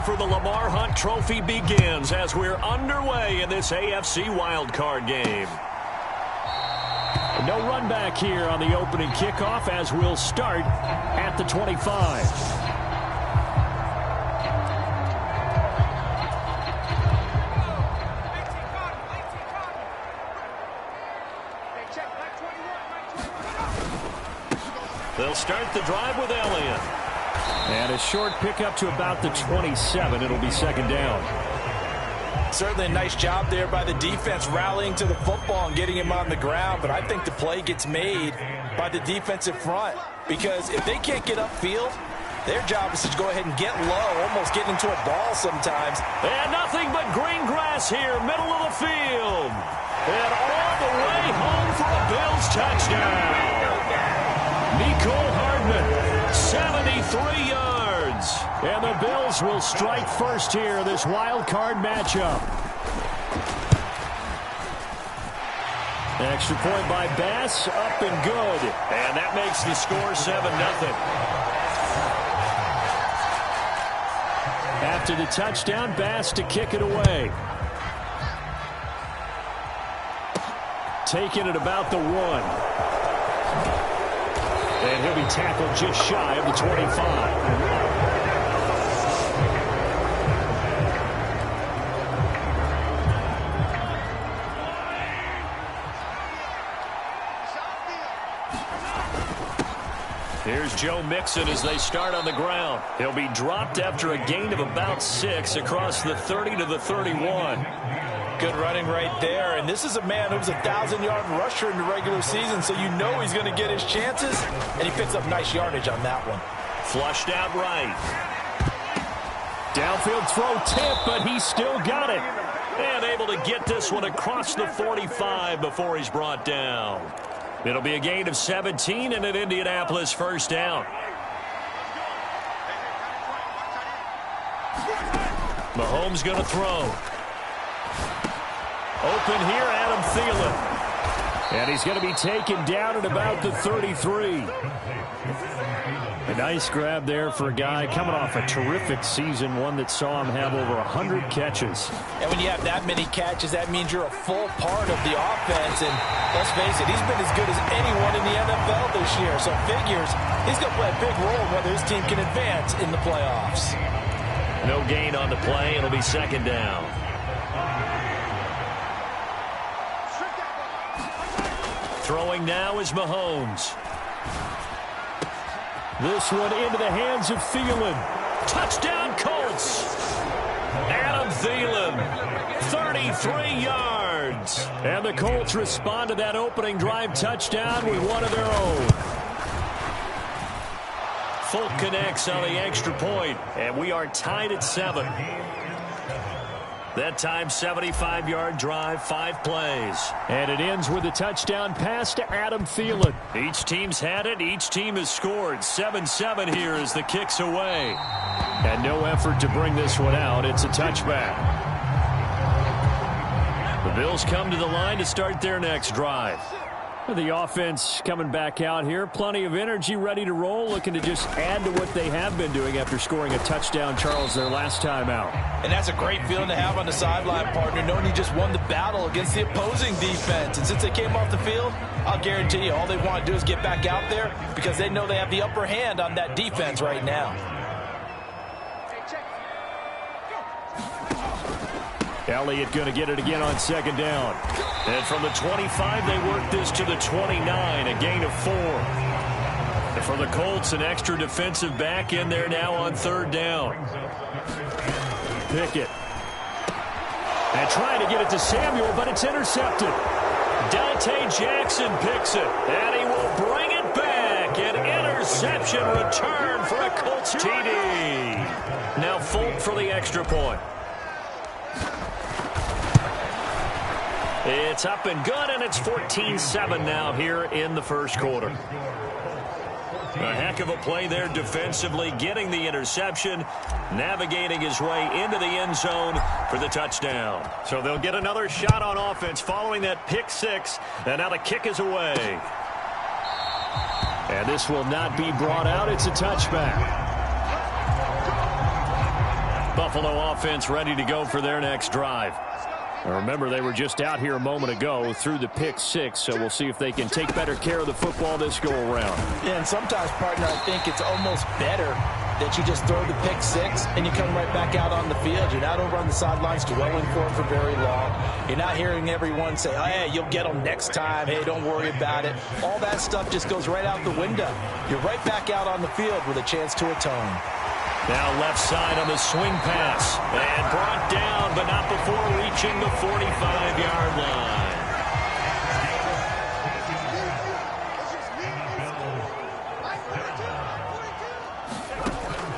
for the Lamar Hunt Trophy begins as we're underway in this AFC wildcard game. No run back here on the opening kickoff as we'll start at the 25. They'll start the drive with Elliott. And a short pickup to about the 27. It'll be second down. Certainly a nice job there by the defense rallying to the football and getting him on the ground. But I think the play gets made by the defensive front. Because if they can't get upfield, their job is to go ahead and get low, almost get into a ball sometimes. And nothing but green grass here, middle of the field. And all the way home for a Bills touchdown. Nicole Hardman, 73 yards. And the Bills will strike first here, this wild card matchup. Extra point by Bass, up and good. And that makes the score 7-0. After the touchdown, Bass to kick it away. Taking it about the 1. And he'll be tackled just shy of the 25. Here's Joe Mixon as they start on the ground. He'll be dropped after a gain of about 6 across the 30 to the 31. Good running right there. And this is a man who's a 1,000-yard rusher in the regular season, so you know he's going to get his chances. And he picks up nice yardage on that one. Flushed out right. Downfield throw tip, but he still got it. And able to get this one across the 45 before he's brought down. It'll be a gain of 17 and an Indianapolis first down. Mahomes going to throw. Open here, Adam Thielen. And he's going to be taken down at about the 33. A nice grab there for a guy coming off a terrific season, one that saw him have over 100 catches. And when you have that many catches, that means you're a full part of the offense. And let's face it, he's been as good as anyone in the NFL this year. So figures he's going to play a big role in whether his team can advance in the playoffs. No gain on the play. It'll be second down. Throwing now is Mahomes. This one into the hands of Thielen. Touchdown Colts. Adam Thielen, 33 yards. And the Colts respond to that opening drive touchdown with one of their own. Folk connects on the extra point, and we are tied at 7. That time, 75-yard drive, 5 plays. And it ends with a touchdown pass to Adam Thielen. Each team's had it. Each team has scored. 7-7 here as the kick's away. And no effort to bring this one out. It's a touchback. The Bills come to the line to start their next drive. The offense coming back out here. Plenty of energy, ready to roll, looking to just add to what they have been doing after scoring a touchdown, Charles, their last time out. And that's a great feeling to have on the sideline, partner, knowing you just won the battle against the opposing defense. And since they came off the field, I'll guarantee you all they want to do is get back out there because they know they have the upper hand on that defense right now. Elliott going to get it again on second down. And from the 25, they work this to the 29, a gain of 4. And for the Colts, an extra defensive back in there now on third down. Pickett. And trying to get it to Samuel, but it's intercepted. Dante Jackson picks it, and he will bring it back. An interception return for a Colts TD. Now Folk for the extra point. It's up and good, and it's 14-7 now here in the first quarter. A heck of a play there defensively, getting the interception, navigating his way into the end zone for the touchdown. So they'll get another shot on offense following that pick 6, and now the kick is away. And this will not be brought out. It's a touchback. Buffalo offense ready to go for their next drive. Now remember, they were just out here a moment ago through the pick six, so we'll see if they can take better care of the football this go-around. Yeah, and sometimes, partner, I think it's almost better that you just throw the pick six and you come right back out on the field. You're not over on the sidelines dwelling for it for very long. You're not hearing everyone say, oh, hey, you'll get them next time. Hey, don't worry about it. All that stuff just goes right out the window. You're right back out on the field with a chance to atone. Now left side on the swing pass. And brought down, but not before reaching the 45-yard line.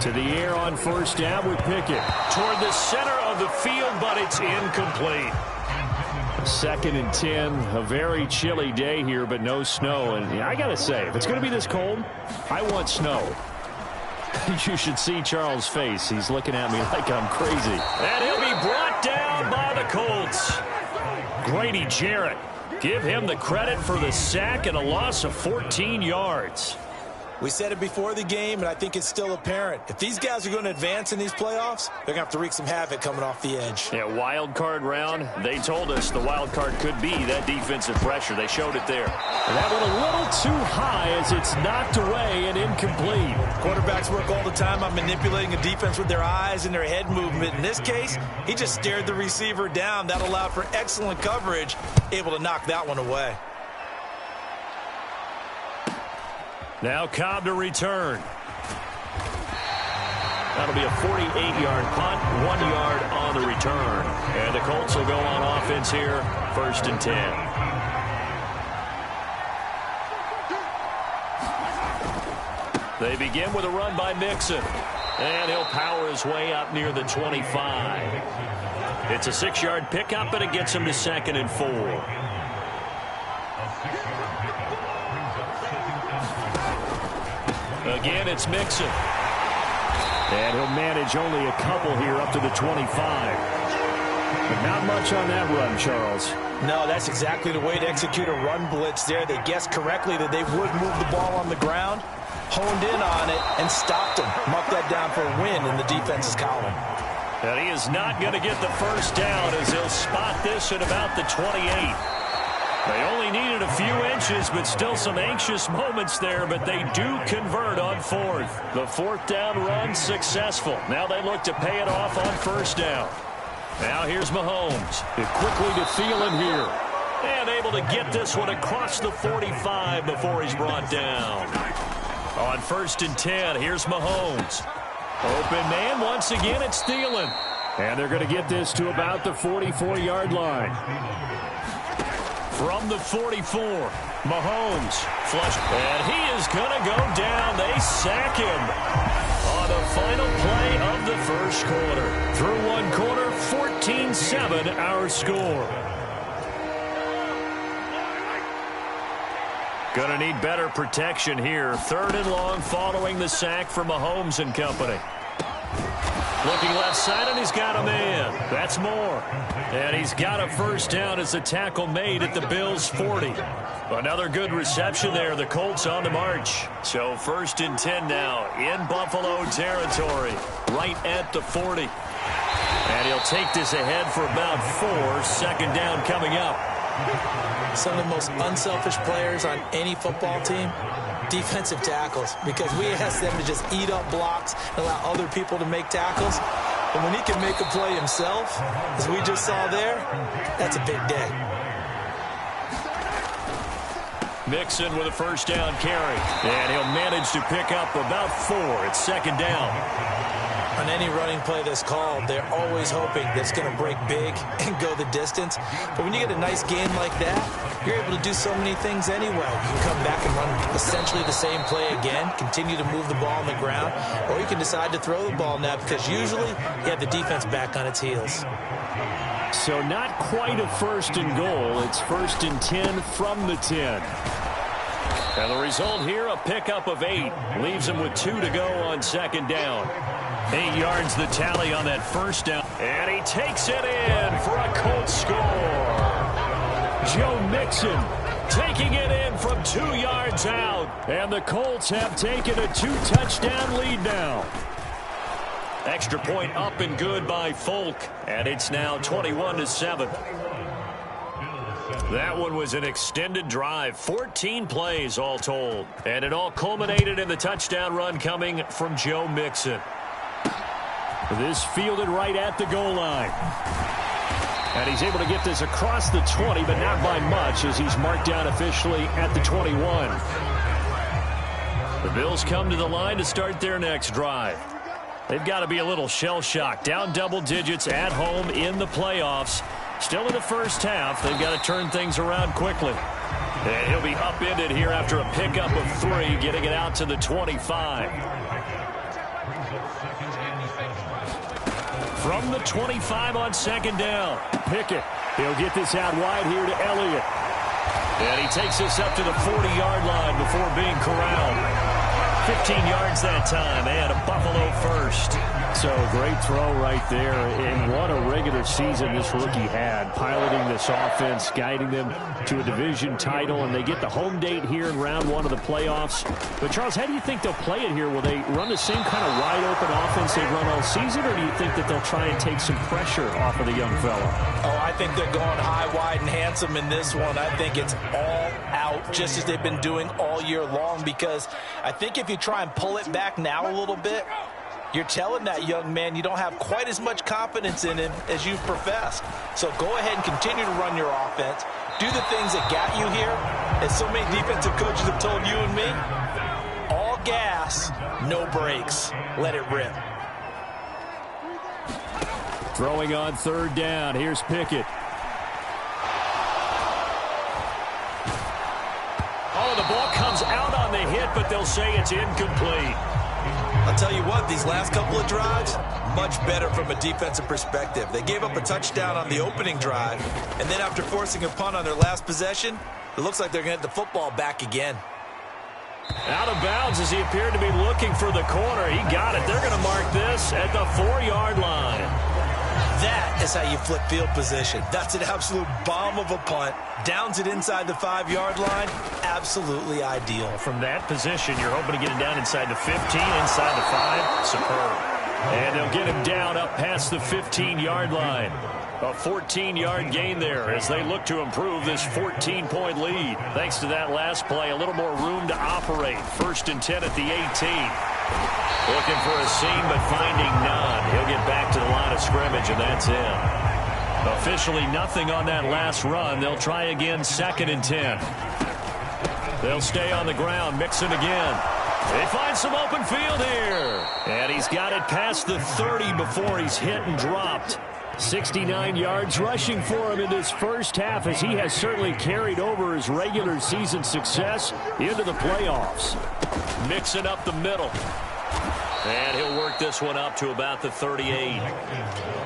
To the air on first down with Pickett. Toward the center of the field, but it's incomplete. 2nd and 10, a very chilly day here, but no snow. And I got to say, if it's going to be this cold, I want snow. You should see Charles' face. He's looking at me like I'm crazy. And he'll be brought down by the Colts. Grady Jarrett. Give him the credit for the sack and a loss of 14 yards. We said it before the game, and I think it's still apparent. If these guys are going to advance in these playoffs, they're going to have to wreak some havoc coming off the edge. Yeah, wild card round. They told us the wild card could be that defensive pressure. They showed it there. And that went a little too high as it's knocked away and incomplete. Quarterbacks work all the time on manipulating a defense with their eyes and their head movement. In this case, he just stared the receiver down. That allowed for excellent coverage, able to knock that one away. Now Cobb to return. That'll be a 48-yard punt, 1 yard on the return. And the Colts will go on offense here, 1st and 10. They begin with a run by Mixon. And he'll power his way up near the 25. It's a 6-yard pickup, and it gets him to 2nd and 4. Again, it's Mixon. And he'll manage only a couple here up to the 25. But not much on that run, Charles. No, that's exactly the way to execute a run blitz there. They guessed correctly that they would move the ball on the ground, honed in on it, and stopped him. Marked that down for a win in the defense's column. And he is not going to get the first down as he'll spot this at about the 28. They only needed a few inches, but still some anxious moments there, but they do convert on 4th. The 4th down run successful. Now they look to pay it off on 1st down. Now here's Mahomes. It quickly to Thielen here. And able to get this one across the 45 before he's brought down. On 1st and 10, here's Mahomes. Open man, once again it's Thielen. And they're going to get this to about the 44-yard line. From the 44, Mahomes flush, and he is going to go down. They sack him on the final play of the 1st quarter. Through 1 quarter, 14-7 our score. Going to need better protection here. 3rd and long following the sack from Mahomes and company. Looking left side, and he's got a man. That's Moore. And he's got a 1st down as the tackle made at the Bills' 40. Another good reception there. The Colts on the march. So 1st and 10 now in Buffalo territory, right at the 40. And he'll take this ahead for about 4. 2nd down coming up. Some of the most unselfish players on any football team, defensive tackles, because we ask them to just eat up blocks and allow other people to make tackles. And when he can make a play himself, as we just saw there, that's a big day. Mixon with a 1st down carry. And he'll manage to pick up about 4. It's 2nd down. On any running play that's called, they're always hoping that it's going to break big and go the distance. But when you get a nice game like that, you're able to do so many things anyway. You can come back and run essentially the same play again, continue to move the ball on the ground, or you can decide to throw the ball now because usually you have the defense back on its heels. So not quite a 1st and goal. It's 1st and 10 from the 10. And the result here, a pickup of 8. Leaves him with 2 to go on 2nd down. 8 yards the tally on that 1st down. And he takes it in for a Colts score. Joe Mixon taking it in from 2 yards out. And the Colts have taken a 2-touchdown lead now. Extra point up and good by Folk, and it's now 21-7. That one was an extended drive, 14 plays all told. And it all culminated in the touchdown run coming from Joe Mixon. This fielded right at the goal line. And he's able to get this across the 20, but not by much as he's marked down officially at the 21. The Bills come to the line to start their next drive. They've got to be a little shell-shocked. Down double digits at home in the playoffs. Still in the first half, they've got to turn things around quickly. And he'll be upended here after a pickup of 3, getting it out to the 25. From the 25 on second down, Pickett. He'll get this out wide here to Elliott. And he takes this up to the 40-yard line before being corralled. 15 yards that time, and a Buffalo first. So great throw right there, and what a regular season this rookie had, piloting this offense, guiding them to a division title, and they get the home date here in round 1 of the playoffs. But Charles, how do you think they'll play it here? Will they run the same kind of wide open offense they've run all season, or do you think that they'll try and take some pressure off of the young fella? Oh, I think they're going high, wide, and handsome in this one. I think it's all out, just as they've been doing all year long, because I think if you try and pull it back now a little bit, you're telling that young man you don't have quite as much confidence in him as you've professed. So go ahead and continue to run your offense. Do the things that got you here. As so many defensive coaches have told you and me, all gas, no brakes. Let it rip. Throwing on third down. Here's Pickett. Oh, the ball comes out on the hit, but they'll say it's incomplete. I'll tell you what, these last couple of drives, much better from a defensive perspective. They gave up a touchdown on the opening drive, and then after forcing a punt on their last possession, it looks like they're going to get the football back again. Out of bounds as he appeared to be looking for the corner. He got it. They're going to mark this at the 4-yard line. That is how you flip field position. That's an absolute bomb of a punt. Downs it inside the 5-yard line. Absolutely ideal. From that position, you're hoping to get it down inside the 15, inside the 5. Superb. And they'll get him down up past the 15-yard line. A 14-yard gain there as they look to improve this 14-point lead. Thanks to that last play, a little more room to operate. 1st and 10 at the 18. Looking for a seam, but finding none. He'll get back to the line of scrimmage, and that's it. Officially nothing on that last run. They'll try again, 2nd and 10. They'll stay on the ground, Mixon again. They find some open field here. And he's got it past the 30 before he's hit and dropped. 69 yards rushing for him in this first half, as he has certainly carried over his regular season success into the playoffs. Mixing up the middle. And he'll work this one up to about the 38.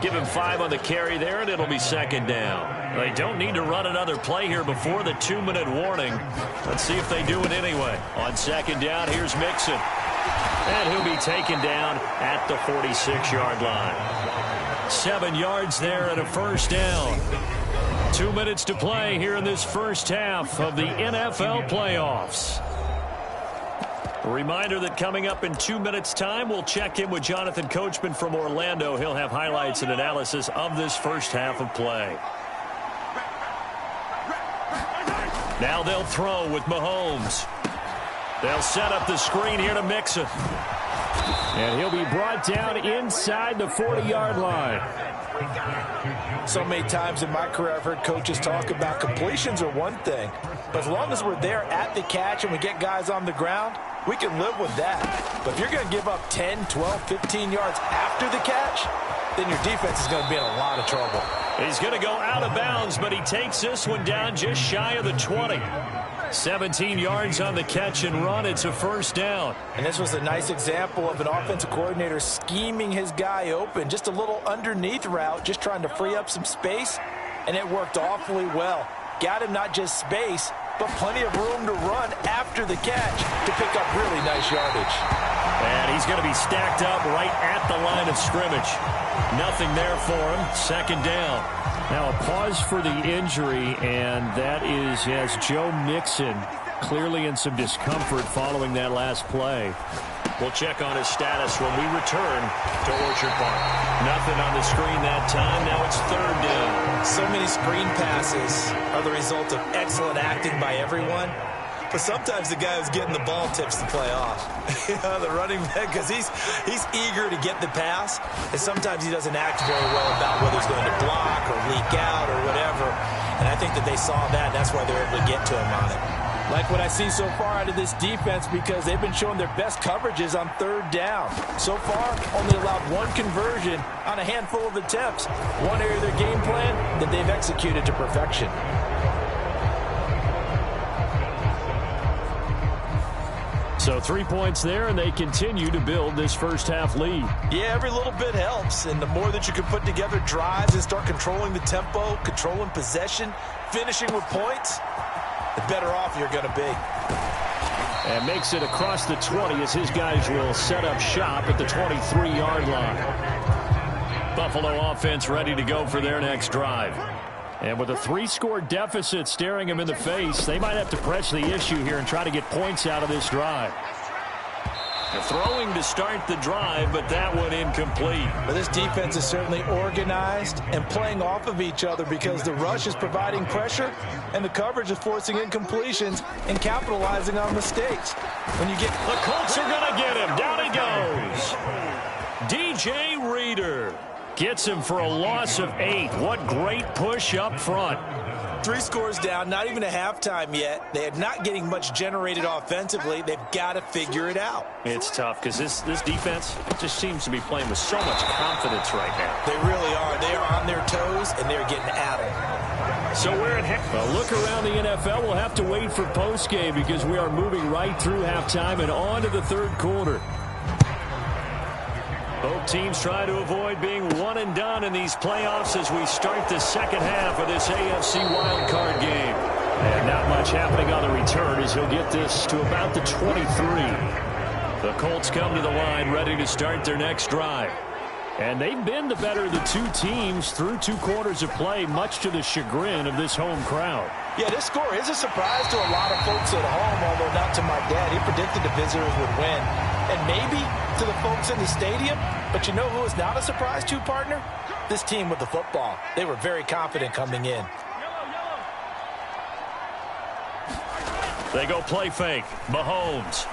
Give him 5 on the carry there, and it'll be 2nd down. They don't need to run another play here before the 2-minute warning. Let's see if they do it anyway. On 2nd down, here's Mixon. And he'll be taken down at the 46-yard line. 7 yards there and a 1st down. 2 minutes to play here in this first half of the NFL playoffs. A reminder that coming up in 2 minutes' time, we'll check in with Jonathan Coachman from Orlando. He'll have highlights and analysis of this first half of play. Now they'll throw with Mahomes. They'll set up the screen here to Mixon. And he'll be brought down inside the 40-yard line. So many times in my career I've heard coaches talk about completions are one thing, but as long as we're there at the catch and we get guys on the ground, we can live with that. But if you're going to give up 10, 12, 15 yards after the catch, then your defense is going to be in a lot of trouble. He's going to go out of bounds, but he takes this one down just shy of the 20. 17 yards on the catch and run. It's a 1st down. And this was a nice example of an offensive coordinator scheming his guy open. Just a little underneath route, just trying to free up some space, and it worked awfully well. Got him not just space, but plenty of room to run after the catch to pick up really nice yardage. And he's going to be stacked up right at the line of scrimmage. Nothing there for him. 2nd down. Now a pause for the injury, and that is as Joe Mixon clearly in some discomfort following that last play. We'll check on his status when we return to Orchard Park. Nothing on the screen that time. Now it's third down. So many screen passes are the result of excellent acting by everyone. But sometimes the guy who's getting the ball tips the play off. The running back, because he's eager to get the pass, and sometimes he doesn't act very well about whether he's going to block or leak out or whatever. And I think that they saw that. That's why they're able to get to him on it. Like what I see so far out of this defense, because they've been showing their best coverages on third down. So far, only allowed one conversion on a handful of attempts. One area of their game plan that they've executed to perfection. So 3 points there, and they continue to build this first-half lead. Yeah, every little bit helps, and the more that you can put together drives and start controlling the tempo, controlling possession, finishing with points, the better off you're going to be. And makes it across the 20 as his guys will set up shop at the 23-yard line. Buffalo offense ready to go for their next drive. And with a 3-score deficit staring him in the face, they might have to press the issue here and try to get points out of this drive. They're throwing to start the drive, but that one incomplete. But this defense is certainly organized and playing off of each other because the rush is providing pressure and the coverage is forcing incompletions and capitalizing on mistakes. When you get the Colts are going to get him. Down he goes. DJ Reader gets him for a loss of 8. What great push up front. 3 scores down, not even a halftime yet. They are not getting much generated offensively. They've got to figure it out. It's tough because this defense just seems to be playing with so much confidence right now. They really are. They are on their toes, and they're getting at them. So we're at a look around the NFL. We'll have to wait for postgame because we are moving right through halftime and on to the third quarter. Both teams try to avoid being one and done in these playoffs as we start the second half of this AFC wildcard game. And not much happening on the return as he'll get this to about the 23. The Colts come to the line ready to start their next drive. And they've been the better of the two teams through 2 quarters of play, much to the chagrin of this home crowd. Yeah, this score is a surprise to a lot of folks at home, although not to my dad. He predicted the visitors would win. And maybe to the folks in the stadium. But you know who is not a surprise to, partner? This team with the football. They were very confident coming in. They go play fake. Mahomes.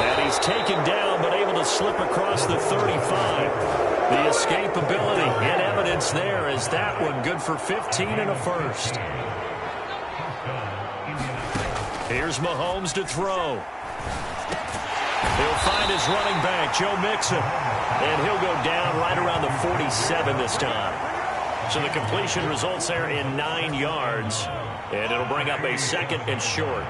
And he's taken down but able to slip across the 35. The escapability in evidence there as that one good for 15 and a first. Here's Mahomes to throw. He'll find his running back, Joe Mixon. And he'll go down right around the 47 this time. So the completion results there in 9 yards. And it'll bring up a second and short.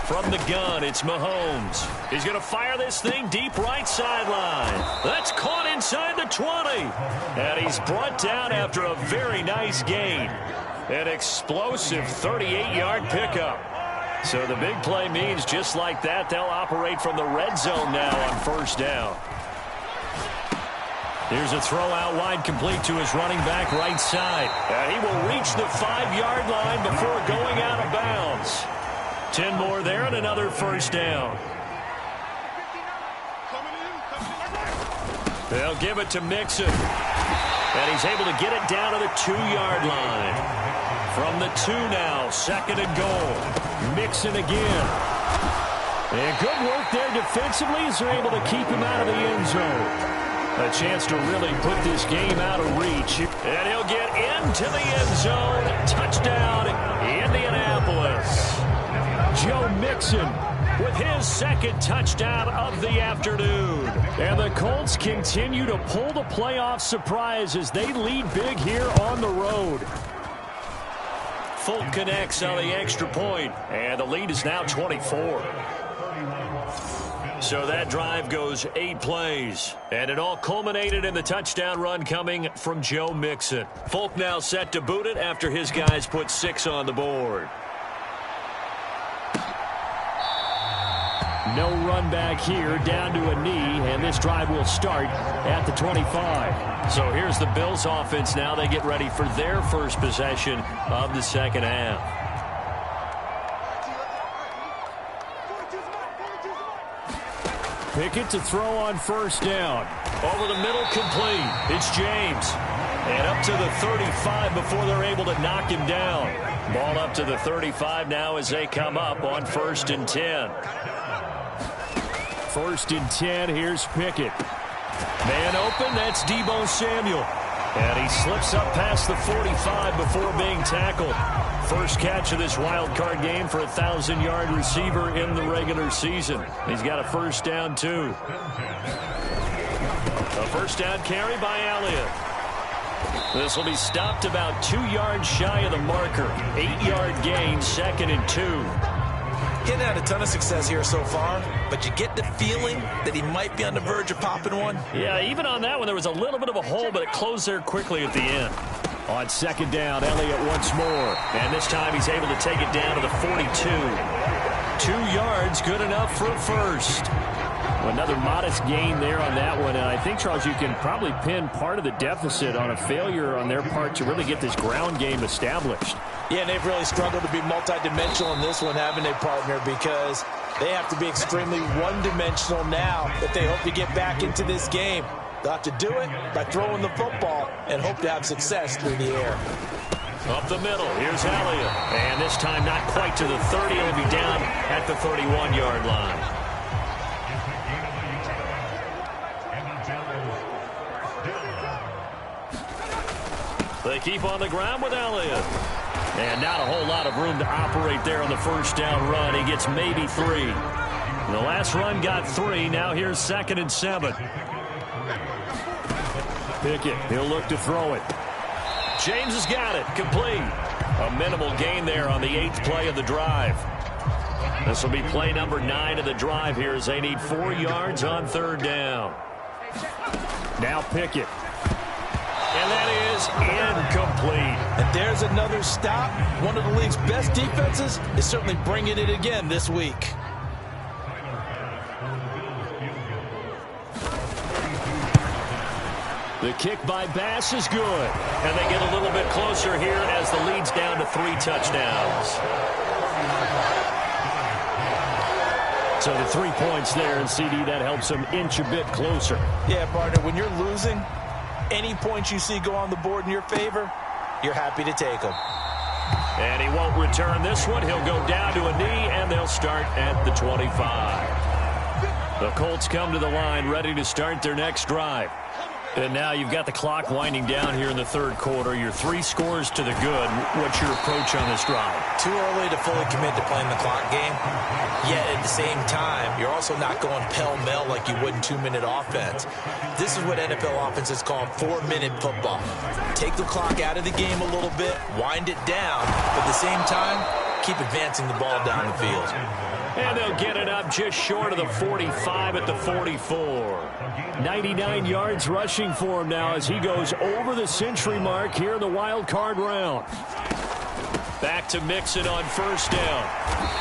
From the gun, it's Mahomes. He's going to fire this thing deep right sideline. That's caught inside the 20. And he's brought down after a very nice gain. An explosive 38-yard pickup. So the big play means just like that, they'll operate from the red zone now on first down. Here's a throw out wide complete to his running back right side. And he will reach the 5-yard line before going out of bounds. 10 more there and another first down. They'll give it to Mixon. And he's able to get it down to the 2-yard line. From the 2 now, second and goal. Mixon again. And good work there defensively as they're able to keep him out of the end zone. A chance to really put this game out of reach. And he'll get into the end zone. Touchdown, Indianapolis. Joe Mixon with his second touchdown of the afternoon. And the Colts continue to pull the playoff surprise as they lead big here on the road. Folk connects on the extra point, and the lead is now 24. So that drive goes 8 plays, and it all culminated in the touchdown run coming from Joe Mixon. Folk now set to boot it after his guys put 6 on the board. No run back here, down to a knee, and this drive will start at the 25. So here's the Bills offense now. They get ready for their first possession of the second half. Pickett to throw on first down. Over the middle, complete. It's James. And up to the 35 before they're able to knock him down. Ball up to the 35 now as they come up on 1st and 10. 1st and 10, here's Pickett. Man open, that's Deebo Samuel. And he slips up past the 45 before being tackled. First catch of this wild card game for a 1,000-yard receiver in the regular season. He's got a first down, too. A first down carry by Elliott. This will be stopped about 2 yards shy of the marker. 8-yard gain, 2nd and 2. He's had a ton of success here so far, but you get the feeling that he might be on the verge of popping one. Yeah, even on that one, there was a little bit of a hole, but it closed there quickly at the end. On 2nd down, Elliott once more. And this time he's able to take it down to the 42. 2 yards, good enough for a first. Another modest gain there on that one. And I think, Charles, you can probably pin part of the deficit on a failure on their part to really get this ground game established. Yeah, and they've really struggled to be multidimensional in this one, haven't they, partner? Because they have to be extremely one-dimensional now if they hope to get back into this game. They'll have to do it by throwing the football and hope to have success through the air. Up the middle, here's Elliott. And this time not quite to the 30. He'll be down at the 31-yard line. They keep on the ground with Elliott. And not a whole lot of room to operate there on the first down run. He gets maybe 3. The last run got 3. Now here's 2nd and 7. Pickett, he'll look to throw it. James has got it, complete. A minimal gain there on the 8th play of the drive. This will be play number 9 of the drive here as they need 4 yards on 3rd down. Now Pickett. And that is incomplete. And there's another stop. One of the league's best defenses is certainly bringing it again this week. The kick by Bass is good. And they get a little bit closer here as the lead's down to 3 touchdowns. So the 3 points there, and CD, that helps them inch a bit closer. Yeah, partner, when you're losing, any points you see go on the board in your favor, you're happy to take them. And he won't return this one. He'll go down to a knee, and they'll start at the 25. The Colts come to the line, ready to start their next drive. And now you've got the clock winding down here in the 3rd quarter. You're 3 scores to the good. What's your approach on this drive? Too early to fully commit to playing the clock game. Yet at the same time, you're also not going pell-mell like you would in 2-minute offense. This is what NFL offenses call 4-minute football. Take the clock out of the game a little bit, wind it down, but at the same time, keep advancing the ball down the field. And they'll get it up just short of the 45 at the 44. 99 yards rushing for him now as he goes over the century mark here in the wild card round. Back to Mixon on first down.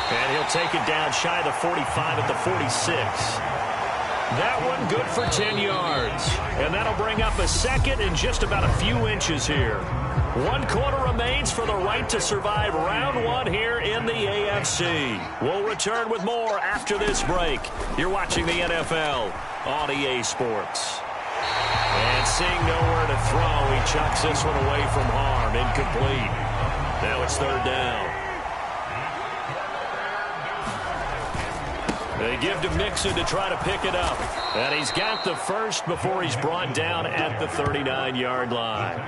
And he'll take it down shy of the 45 at the 46. That one good for 10 yards. And that'll bring up a 2nd and just about a few inches here. 1 quarter remains for the right to survive round 1 here in the AFC. We'll return with more after this break. You're watching the NFL on EA Sports. And seeing nowhere to throw, he chucks this one away from harm. Incomplete. Now it's 3rd down. They give to Mixon to try to pick it up. And he's got the first before he's brought down at the 39-yard line.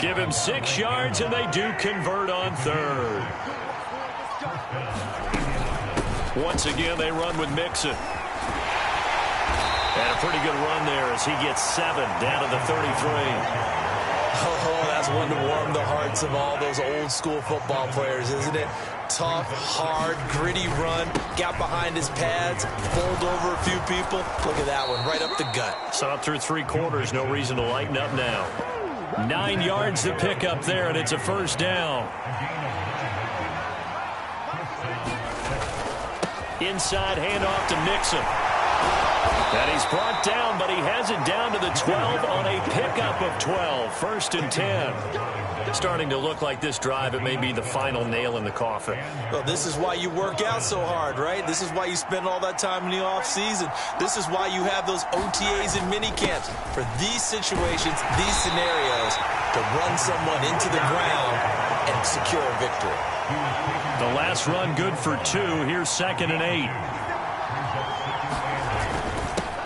Give him 6 yards, and they do convert on 3rd. Once again, they run with Mixon. And a pretty good run there as he gets 7 down to the 33. Oh, that's one to warm the hearts of all those old-school football players, isn't it? Tough, hard, gritty run. Got behind his pads, bowled over a few people. Look at that one, right up the gut. So through 3 quarters, no reason to lighten up now. 9 yards to pick up there, and it's a first down. Inside handoff to Mixon. And he's brought down, but he has it down to the 12 on a pickup of 12. 1st and 10. Starting to look like this drive, it may be the final nail in the coffin. Well, this is why you work out so hard, right? This is why you spend all that time in the offseason. This is why you have those OTAs and mini camps. For these situations, these scenarios, to run someone into the ground and secure a victory. The last run good for 2. Here's 2nd and 8.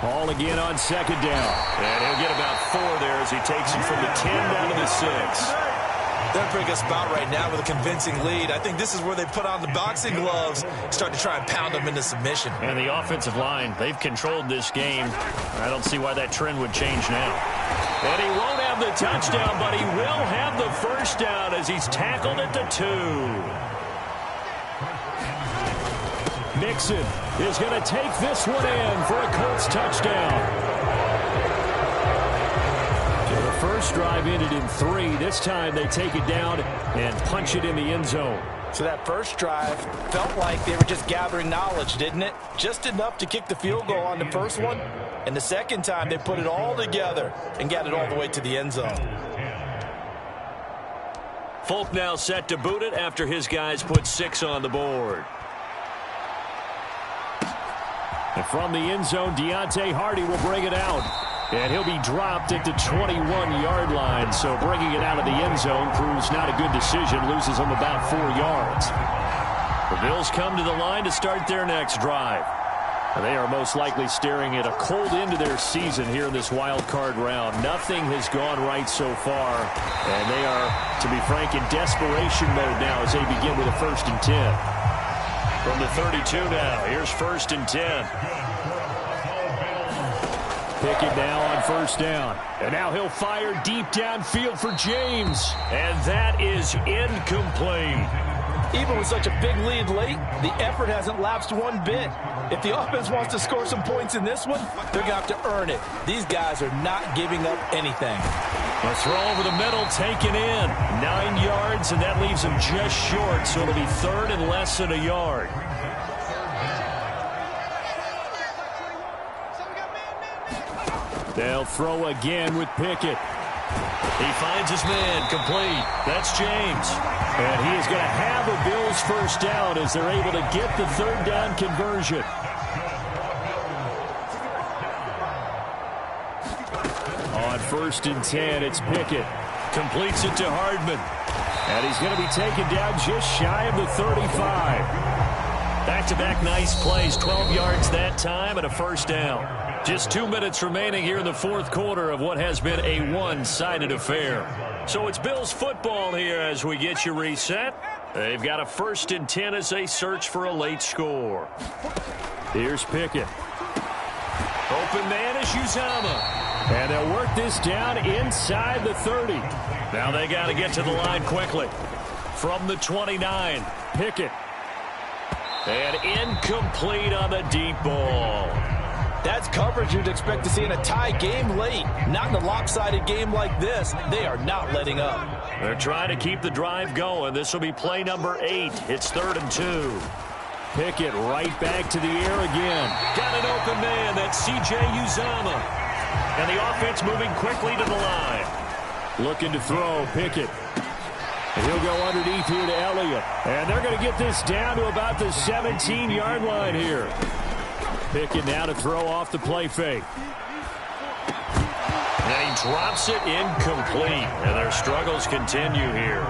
Ball again on 2nd down. And he'll get about 4 there as he takes it from the 10 down to the 6. They're in a pretty good spot right now with a convincing lead. I think this is where they put on the boxing gloves, start to try and pound them into submission. And the offensive line, they've controlled this game. I don't see why that trend would change now. And he won't have the touchdown, but he will have the 1st down as he's tackled at the 2. Mixon is going to take this one in for a Colts touchdown. So the first drive ended in 3. This time they take it down and punch it in the end zone. So that first drive felt like they were just gathering knowledge, didn't it? Just enough to kick the field goal on the first one. And the second time they put it all together and got it all the way to the end zone. Folk now set to boot it after his guys put 6 on the board. And from the end zone, Deontay Hardy will bring it out. And he'll be dropped at the 21-yard line. So bringing it out of the end zone proves not a good decision. Loses him about 4 yards. The Bills come to the line to start their next drive. They are most likely staring at a cold end to their season here in this wild card round. Nothing has gone right so far. And they are, to be frank, in desperation mode now as they begin with a 1st and 10. From the 32 now, here's 1st and 10. Pickett now on 1st down. And now he'll fire deep downfield for James. And that is incomplete. Even with such a big lead late, the effort hasn't lapsed one bit. If the offense wants to score some points in this one, they're going to have to earn it. These guys are not giving up anything. A throw over the middle, taken in. 9 yards, and that leaves him just short, so it'll be 3rd and less than a yard. They'll throw again with Pickett. He finds his man, complete. That's James. And he is going to have a Bills 1st down as they're able to get the 3rd down conversion. On 1st and 10, it's Pickett. Completes it to Hardman. And he's going to be taken down just shy of the 35. Back-to-back nice plays, 12 yards that time and a 1st down. Just 2 minutes remaining here in the 4th quarter of what has been a one-sided affair. So it's Bills football here as we get you reset. They've got a 1st and 10 as they search for a late score. Here's Pickett. Open man is Uzomah. And they'll work this down inside the 30. Now they got to get to the line quickly. From the 29, Pickett. And incomplete on the deep ball. That's coverage you'd expect to see in a tie game late. Not in a lopsided game like this. They are not letting up. They're trying to keep the drive going. This will be play number 8. It's 3rd and 2. Pickett right back to the air again. Got an open man. That's C.J. Uzomah. And the offense moving quickly to the line. Looking to throw, Pickett. And he'll go underneath here to Elliott. And they're going to get this down to about the 17-yard line here. Pickett now to throw off the play fake. And he drops it incomplete. And their struggles continue here.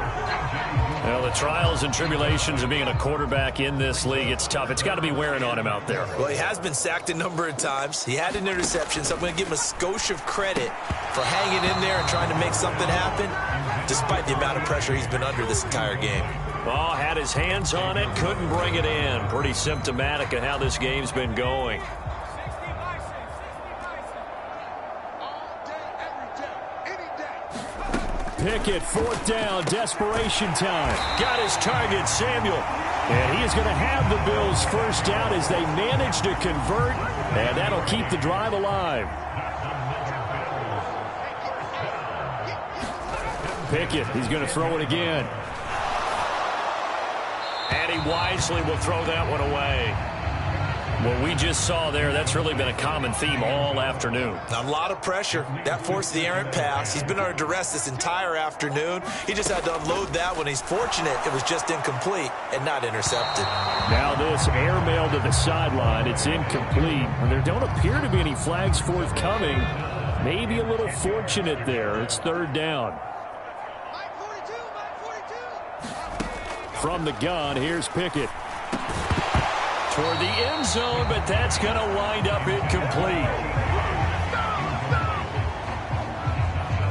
Well, the trials and tribulations of being a quarterback in this league, it's tough. It's got to be wearing on him out there. Well, he has been sacked a number of times. He had an interception, so I'm going to give him a skosh of credit for hanging in there and trying to make something happen, despite the amount of pressure he's been under this entire game. Oh, had his hands on it, couldn't bring it in. Pretty symptomatic of how this game's been going. Pickett, 4th down, desperation time. Got his target, Samuel. And he is going to have the Bills 1st down as they manage to convert, and that'll keep the drive alive. Pickett, he's going to throw it again. And he wisely will throw that one away. What we just saw there, that's really been a common theme all afternoon. A lot of pressure. That forced the errant pass. He's been under duress this entire afternoon. He just had to unload that one. He's fortunate it was just incomplete and not intercepted. Now this airmail to the sideline. It's incomplete. And there don't appear to be any flags forthcoming. Maybe a little fortunate there. It's third down. From the gun, here's Pickett. Toward the end zone, but that's going to wind up incomplete.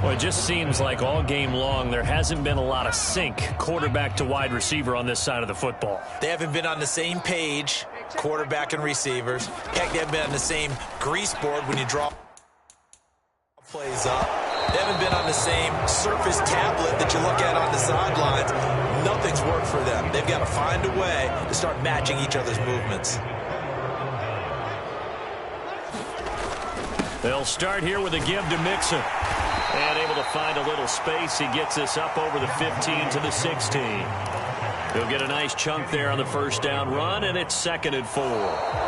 Well, it just seems like all game long there hasn't been a lot of sync quarterback to wide receiver on this side of the football. They haven't been on the same page, quarterback and receivers. Heck, they haven't been on the same grease board when you draw plays up. They haven't been on the same surface tablet that you look at on the sidelines. Nothing's worked for them. They've got to find a way to start matching each other's movements. They'll start here with a give to Mixon. And able to find a little space. He gets this up over the 15 to the 16. He'll get a nice chunk there on the first down run, and it's 2nd and 4.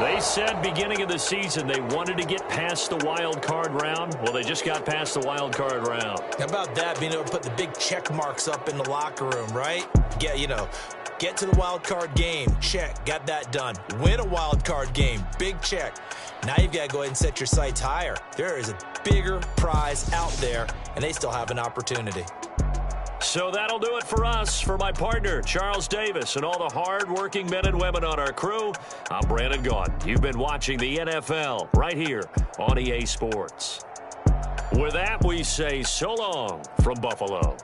They said beginning of the season they wanted to get past the wild card round. Well, they just got past the wild card round. How about that, being able to put the big check marks up in the locker room, right? Get to the wild card game. Check. Got that done. Win a wild card game. Big check. Now you've got to go ahead and set your sights higher. There is a bigger prize out there, and they still have an opportunity. So that'll do it for us. For my partner, Charles Davis, and all the hard-working men and women on our crew, I'm Brandon Gaudin. You've been watching the NFL right here on EA Sports. With that, we say so long from Buffalo.